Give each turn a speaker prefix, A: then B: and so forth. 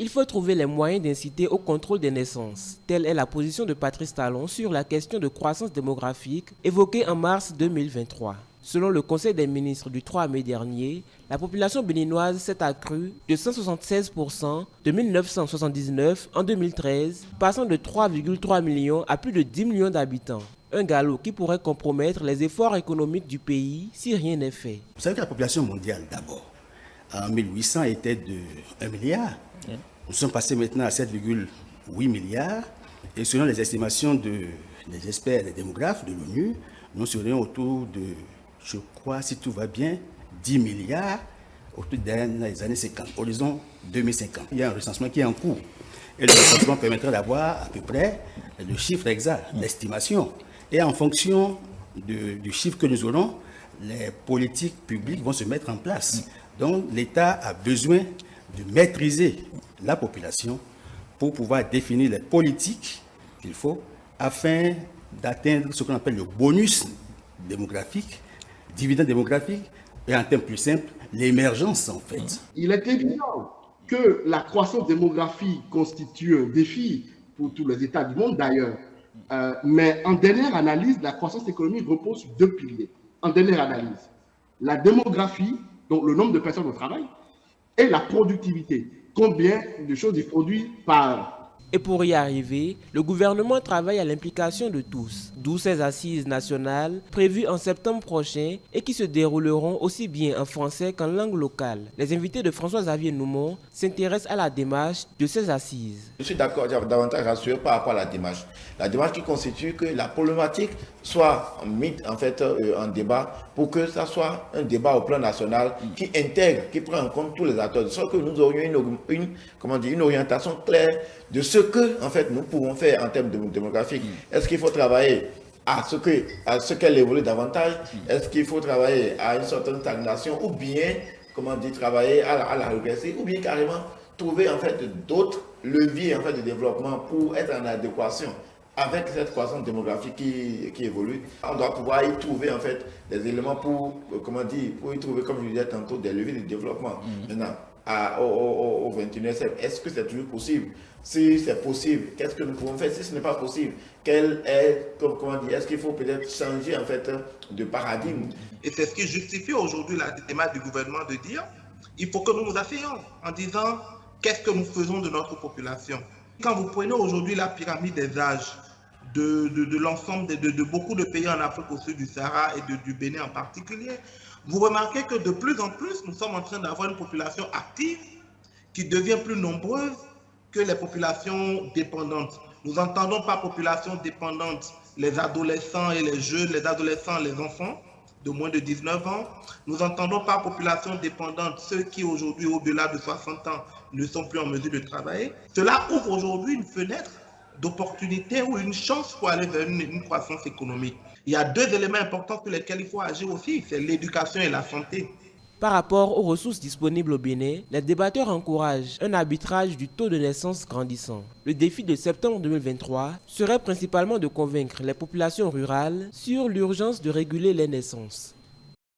A: Il faut trouver les moyens d'inciter au contrôle des naissances. Telle est la position de Patrice Talon sur la question de croissance démographique évoquée en mars 2023. Selon le Conseil des ministres du 3 mai dernier, la population béninoise s'est accrue de 176% de 1979 en 2013, passant de 3,3 millions à plus de 10 millions d'habitants. Un galop qui pourrait compromettre les efforts économiques du pays si rien n'est fait.
B: Vous savez que la population mondiale, d'abord, en 1800 était de 1 milliard. Nous sommes passés maintenant à 7,8 milliards. Et selon les estimations des experts, des démographes de l'ONU, nous serions autour de, je crois, si tout va bien, 10 milliards autour des années 50, horizon 2050. Il y a un recensement qui est en cours. Et le recensement permettra d'avoir à peu près le chiffre exact, l'estimation. Et en fonction du chiffre que nous aurons, les politiques publiques vont se mettre en place. Donc l'État a besoin de maîtriser la population pour pouvoir définir les politiques qu'il faut afin d'atteindre ce qu'on appelle le bonus démographique, dividende démographique, et en termes plus simples, l'émergence en fait.
C: Il est évident que la croissance démographique constitue un défi pour tous les États du monde d'ailleurs. Mais en dernière analyse, la croissance économique repose sur deux piliers. En dernière analyse, la démographie, donc le nombre de personnes au travail, et la productivité. Combien de choses il produit par an.
A: Et pour y arriver, le gouvernement travaille à l'implication de tous, d'où ces assises nationales prévues en septembre prochain et qui se dérouleront aussi bien en français qu'en langue locale. Les invités de François-Xavier Noumon s'intéressent à la démarche de ces assises.
D: Je suis d'accord, davantage rassuré par rapport à la démarche. La démarche qui constitue que la problématique soit mise en fait en débat pour que ça soit un débat au plan national qui intègre, qui prend en compte tous les acteurs, de sorte que nous aurions une orientation claire de ce que en fait nous pouvons faire en termes démographiques. Est-ce qu'il faut travailler à ce qu'elle évolue davantage? Est-ce qu'il faut travailler à une certaine stagnation ou bien travailler à la régression ou bien carrément trouver en fait d'autres leviers en fait de développement pour être en adéquation avec cette croissance démographique qui évolue. On doit pouvoir y trouver en fait des éléments pour y trouver, comme je disais tantôt, des leviers de développement. Maintenant, au 21e siècle, est-ce que c'est toujours possible? Si c'est possible, qu'est-ce que nous pouvons faire? Si ce n'est pas possible, est-ce qu'il faut peut-être changer en fait de paradigme?
E: Et c'est ce qui justifie aujourd'hui la démarche du gouvernement de dire il faut que nous nous asseyions en disant qu'est-ce que nous faisons de notre population. Quand vous prenez aujourd'hui la pyramide des âges de l'ensemble de beaucoup de pays en Afrique au sud du Sahara et du Bénin en particulier, vous remarquez que de plus en plus, nous sommes en train d'avoir une population active qui devient plus nombreuse que les populations dépendantes. Nous n'entendons pas population dépendante les adolescents et les jeunes, les adolescents, les enfants de moins de 19 ans. Nous n'entendons pas population dépendante ceux qui aujourd'hui, au-delà de 60 ans, ne sont plus en mesure de travailler. Cela ouvre aujourd'hui une fenêtre d'opportunité ou une chance pour aller vers une croissance économique. Il y a deux éléments importants sur lesquels il faut agir aussi, c'est l'éducation et la santé.
A: Par rapport aux ressources disponibles au Bénin, les débatteurs encouragent un arbitrage du taux de naissance grandissant. Le défi de septembre 2023 serait principalement de convaincre les populations rurales sur l'urgence de réguler les naissances.